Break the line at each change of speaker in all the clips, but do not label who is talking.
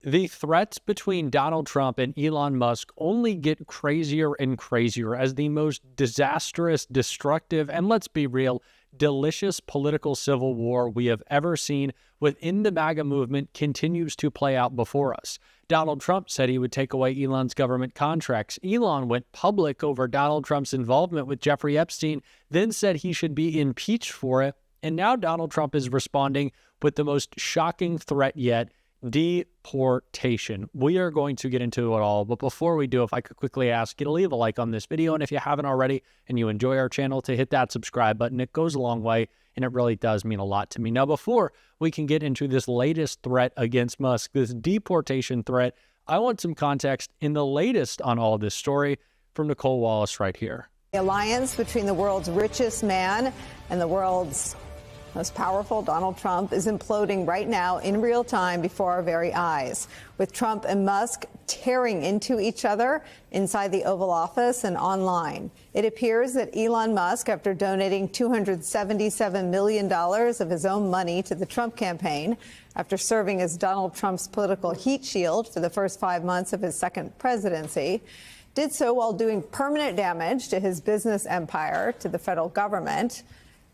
The threats between Donald Trump and Elon Musk only get crazier and crazier as the most disastrous, destructive, and let's be real, delicious political civil war we have ever seen within the MAGA movement continues to play out before us. Donald Trump said he would take away Elon's government contracts. Elon went public over Donald Trump's involvement with Jeffrey Epstein, then said he should be impeached for it. And now Donald Trump is responding with the most shocking threat yet: deportation. We are going to get into it all, but before we do, if I could quickly ask you to leave a like on this video, and if you haven't already and you enjoy our channel, to hit that subscribe button. It goes a long way, and it really does mean a lot to me. Now, before we can get into this latest threat against Musk, this deportation threat, I want some context in the latest on all this story from Nicole Wallace right here.
The alliance between the world's richest man and the world's most powerful, Donald Trump, is imploding right now in real time before our very eyes, with Trump and Musk tearing into each other inside the Oval Office and online. It appears that Elon Musk, after donating $277 million of his own money to the Trump campaign, after serving as Donald Trump's political heat shield for the first 5 months of his second presidency, did so while doing permanent damage to his business empire, to the federal government,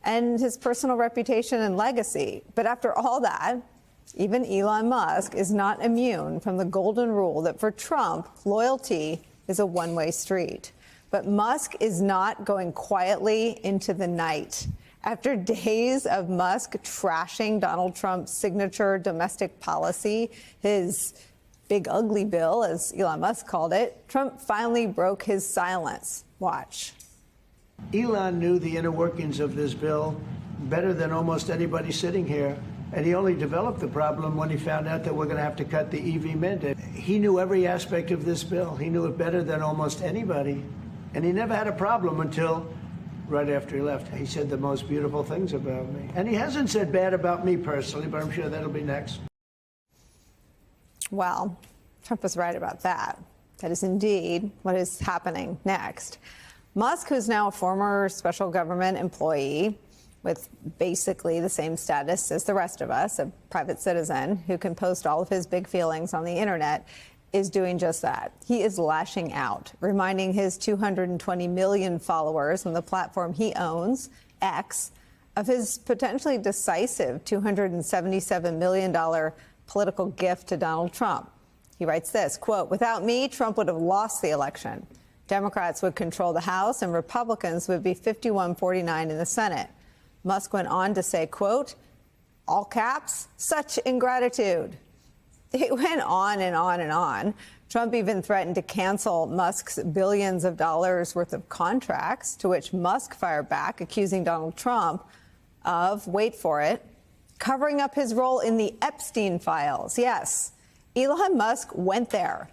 and his personal reputation and legacy. But after all that, even Elon Musk is not immune from the golden rule that for Trump, loyalty is a one-way street. But Musk is not going quietly into the night. After days of Musk trashing Donald Trump's signature domestic policy, his big ugly bill, as Elon Musk called it, Trump finally broke his silence. Watch.
Elon knew the inner workings of this bill better than almost anybody sitting here, and he only developed the problem when he found out that we're going to have to cut the EV mandate. He knew every aspect of this bill. He knew it better than almost anybody, and he never had a problem until right after he left. He said the most beautiful things about me, and he hasn't said bad about me personally, but I'm sure that'll be next.
Well, Trump was right about that. That is indeed what is happening next. Musk, who's now a former special government employee with basically the same status as the rest of us, a private citizen who can post all of his big feelings on the internet, is doing just that. He is lashing out, reminding his 220 million followers on the platform he owns, X, of his potentially decisive $277 million political gift to Donald Trump. He writes this, quote, "Without me, Trump would have lost the election. Democrats would control the House and Republicans would be 51-49 in the Senate." Musk went on to say, quote, all caps, "Such ingratitude." It went on and on and on. Trump even threatened to cancel Musk's billions of dollars worth of contracts, to which Musk fired back, accusing Donald Trump of, wait for it, covering up his role in the Epstein files. Yes, Elon Musk went there.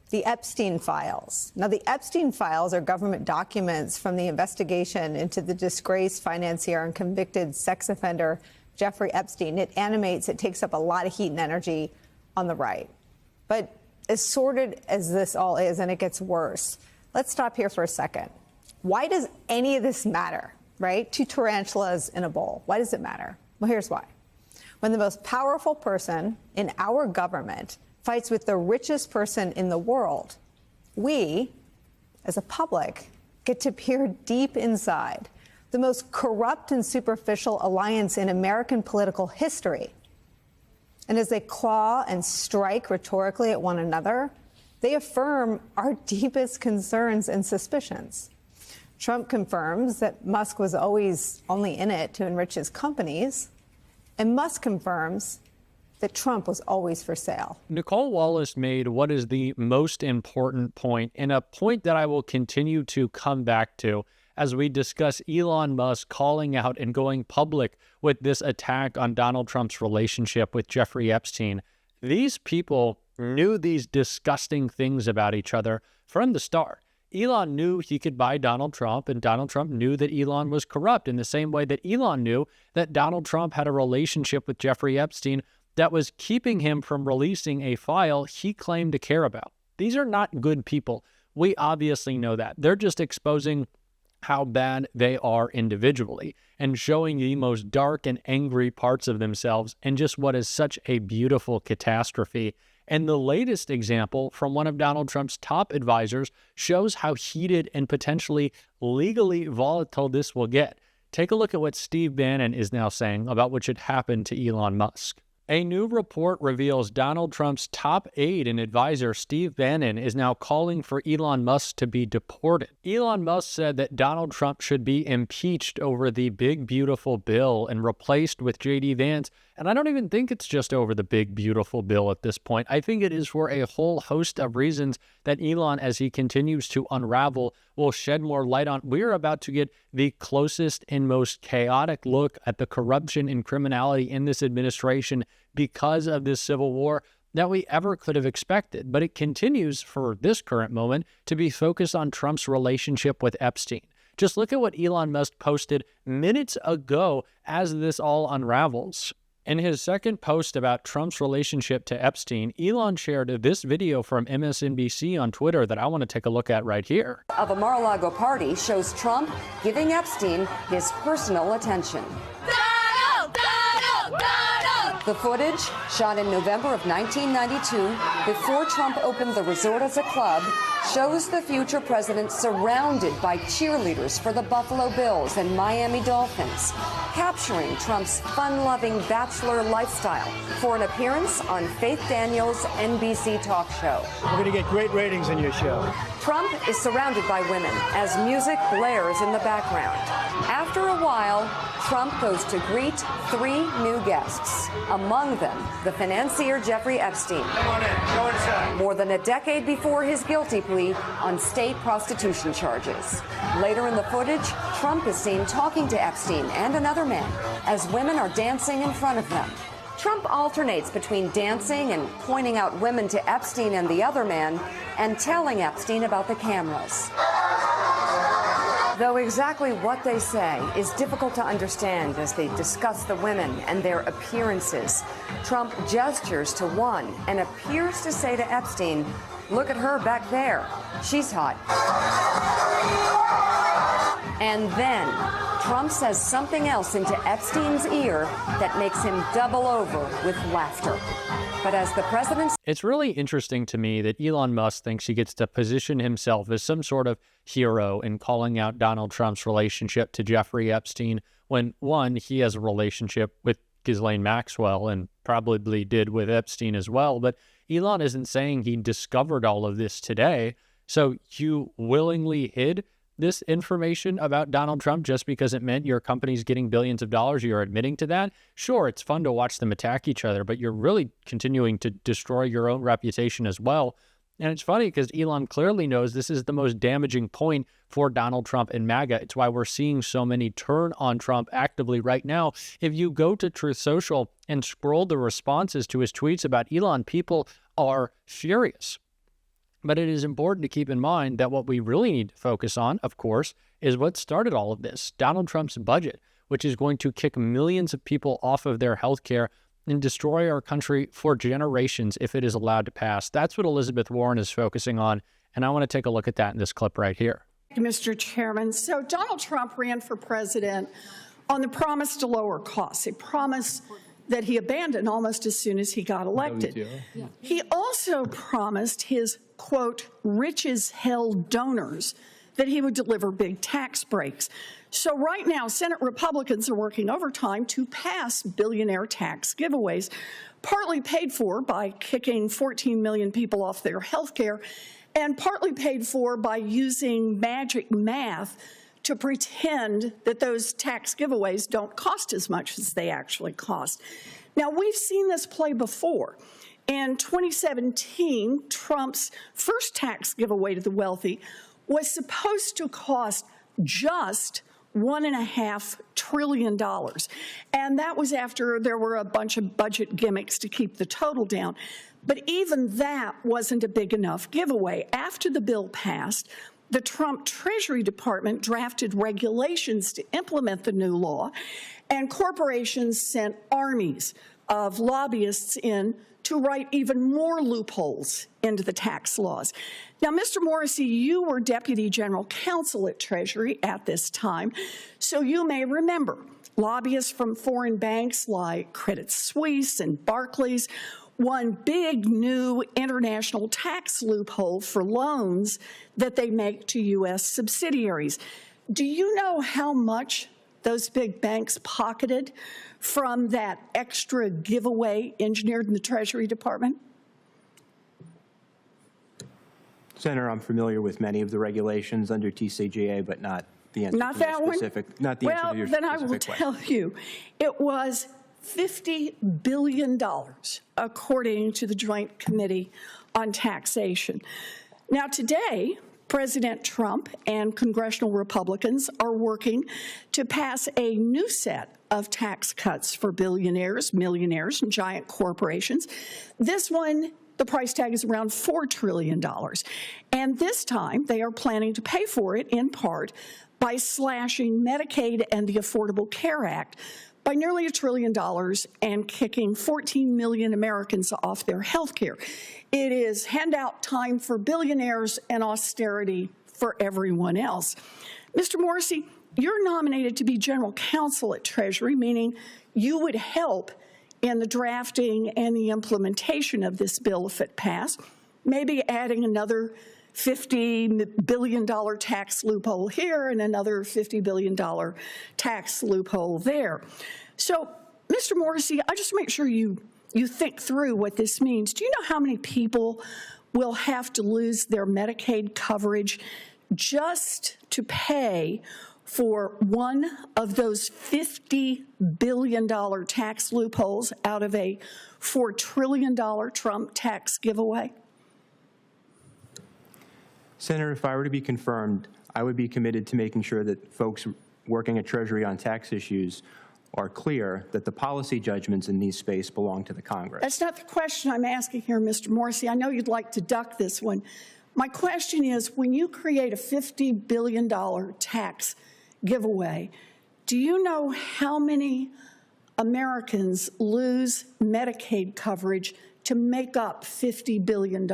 The Epstein files. Now, the Epstein files are government documents from the investigation into the disgraced financier and convicted sex offender Jeffrey Epstein. It takes up a lot of heat and energy on the right. But as sordid as this all is, and it gets worse, let's stop here for a second. Why does any of this matter, right? Two tarantulas in a bowl. Why does it matter? Well, here's why. When the most powerful person in our government fights with the richest person in the world, we, as a public, get to peer deep inside the most corrupt and superficial alliance in American political history. And as they claw and strike rhetorically at one another, they affirm our deepest concerns and suspicions. Trump confirms that Musk was always only in it to enrich his companies, and Musk confirms that Trump was always for sale.
Nicole Wallace made what is the most important point, and a point that I will continue to come back to as we discuss Elon Musk calling out and going public with this attack on Donald Trump's relationship with Jeffrey Epstein. These people knew these disgusting things about each other from the start. Elon knew he could buy Donald Trump, and Donald Trump knew that Elon was corrupt in the same way that Elon knew that Donald Trump had a relationship with Jeffrey Epstein that was keeping him from releasing a file he claimed to care about. These are not good people. We obviously know that. They're just exposing how bad they are individually and showing the most dark and angry parts of themselves and just what is such a beautiful catastrophe And the latest example from one of Donald Trump's top advisors shows how heated and potentially legally volatile this will get. Take a look at what Steve Bannon is now saying about what should happen to Elon Musk. A new report reveals Donald Trump's top aide and advisor, Steve Bannon, is now calling for Elon Musk to be deported. Elon Musk said that Donald Trump should be impeached over the big, beautiful bill and replaced with J.D. Vance. And I don't even think it's just over the big, beautiful bill at this point. I think it is for a whole host of reasons that Elon, as he continues to unravel, will shed more light on. We're about to get the closest and most chaotic look at the corruption and criminality in this administration because of this civil war that we ever could have expected. But it continues, for this current moment, to be focused on Trump's relationship with Epstein. Just look at what Elon Musk posted minutes ago as this all unravels. In his second post about Trump's relationship to Epstein, Elon shared this video from MSNBC on Twitter that I want to take a look at right here.
Of a Mar-a-Lago party shows Trump giving Epstein his personal attention.
Donald! Donald! Donald!
The footage, shot in November of 1992, before Trump opened the resort as a club, shows the future president surrounded by cheerleaders for the Buffalo Bills and Miami Dolphins, capturing Trump's fun-loving bachelor lifestyle for an appearance on Faith Daniels' NBC talk show.
We're going to get great ratings in your show.
Trump is surrounded by women as music blares in the background. After a while, Trump goes to greet 3 new guests, among them the financier Jeffrey Epstein.
Come on in. Go inside.
More than a decade before his guilty plea on state prostitution charges. Later in the footage, Trump is seen talking to Epstein and another man as women are dancing in front of them. Trump alternates between dancing and pointing out women to Epstein and the other man and telling Epstein about the cameras. Though exactly what they say is difficult to understand as they discuss the women and their appearances, Trump gestures to one and appears to say to Epstein, "Look at her back there. She's hot." And then Trump says something else into Epstein's ear that makes him double over with laughter. But as the president...
It's really interesting to me that Elon Musk thinks he gets to position himself as some sort of hero in calling out Donald Trump's relationship to Jeffrey Epstein when, one, he has a relationship with Ghislaine Maxwell and probably did with Epstein as well. But Elon isn't saying he discovered all of this today. So you willingly hid this information about Donald Trump just because it meant your company's getting billions of dollars. You're admitting to that. Sure, it's fun to watch them attack each other, but you're really continuing to destroy your own reputation as well. And it's funny because Elon clearly knows this is the most damaging point for Donald Trump and MAGA. It's why we're seeing so many turn on Trump actively right now. If you go to Truth Social and scroll the responses to his tweets about Elon, people are furious. But it is important to keep in mind that what we really need to focus on, of course, is what started all of this. Donald Trump's budget, which is going to kick millions of people off of their health care and destroy our country for generations if it is allowed to pass. That's what Elizabeth Warren is focusing on, and I want to take a look at that in this clip right here.
Mr. Chairman, so Donald Trump ran for president on the promise to lower costs, a promise that he abandoned almost as soon as he got elected. He also promised his, quote, rich as hell donors that he would deliver big tax breaks. So right now, Senate Republicans are working overtime to pass billionaire tax giveaways, partly paid for by kicking 14 million people off their health care, and partly paid for by using magic math to pretend that those tax giveaways don't cost as much as they actually cost. Now, we've seen this play before. In 2017, Trump's first tax giveaway to the wealthy was supposed to cost just $1.5 trillion. And that was after there were a bunch of budget gimmicks to keep the total down. But even that wasn't a big enough giveaway. After the bill passed, the Trump Treasury Department drafted regulations to implement the new law, and corporations sent armies of lobbyists in to write even more loopholes into the tax laws. Now, Mr. Morrissey, you were Deputy General Counsel at Treasury at this time, so you may remember lobbyists from foreign banks like Credit Suisse and Barclays one big new international tax loophole for loans that they make to U.S. subsidiaries. Do you know how much those big banks pocketed from that extra giveaway engineered in the Treasury Department?
Senator, I'm familiar with many of the regulations under TCJA, but not the answer
Not
to
that
your
one?
specific. Not the answer to your
Then I
specific
will
question.
tell you, it was $50 billion, according to the Joint Committee on Taxation. Now, today, President Trump and congressional Republicans are working to pass a new set of tax cuts for billionaires, millionaires, and giant corporations. This one, the price tag is around $4 trillion. And this time, they are planning to pay for it in part by slashing Medicaid and the Affordable Care Act by nearly $1 trillion and kicking 14 million Americans off their health care. It is handout time for billionaires and austerity for everyone else. Mr. Morrissey, you're nominated to be general counsel at Treasury, meaning you would help in the drafting and the implementation of this bill if it passed, maybe adding another $50 billion tax loophole here and another $50 billion tax loophole there. So, Mr. Morrissey, I just make sure you think through what this means. Do you know how many people will have to lose their Medicaid coverage just to pay for one of those $50 billion tax loopholes out of a $4 trillion Trump tax giveaway?
Senator, if I were to be confirmed, I would be committed to making sure that folks working at Treasury on tax issues are clear that the policy judgments in these space belong to the Congress.
That's not the question I'm asking here, Mr. Morrissey. I know you'd like to duck this one. My question is, when you create a $50 billion tax giveaway, do you know how many Americans lose Medicaid coverage to make up $50 billion?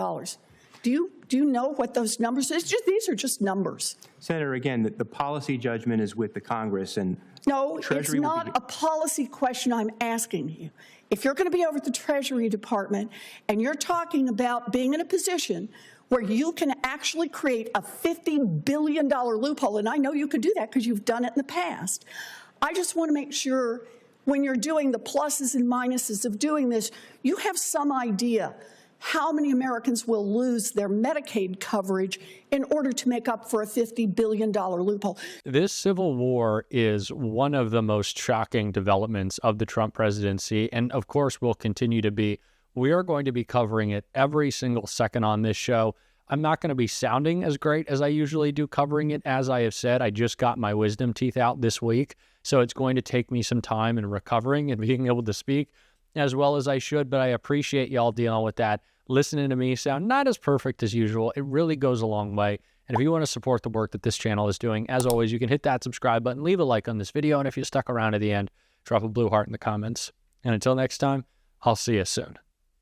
Do you know what those numbers are? These are just numbers.
Senator, again, the policy judgment is with the Congress, and
no,
Treasury
it's not a policy question I'm asking you. If you're going to be over at the Treasury Department and you're talking about being in a position where you can actually create a $50 billion loophole, and I know you could do that because you've done it in the past, I just want to make sure when you're doing the pluses and minuses of doing this, you have some idea how many Americans will lose their Medicaid coverage in order to make up for a $50 billion loophole.
This civil war is one of the most shocking developments of the Trump presidency, and of course will continue to be. We are going to be covering it every single second on this show. I'm not going to be sounding as great as I usually do covering it. As I have said, I just got my wisdom teeth out this week, so it's going to take me some time in recovering and being able to speak as well as I should, but I appreciate y'all dealing with that. Listening to me sound not as perfect as usual. It really goes a long way. And if you want to support the work that this channel is doing, as always, you can hit that subscribe button, leave a like on this video, and if you stuck around to the end, drop a blue heart in the comments. And until next time, I'll see you soon.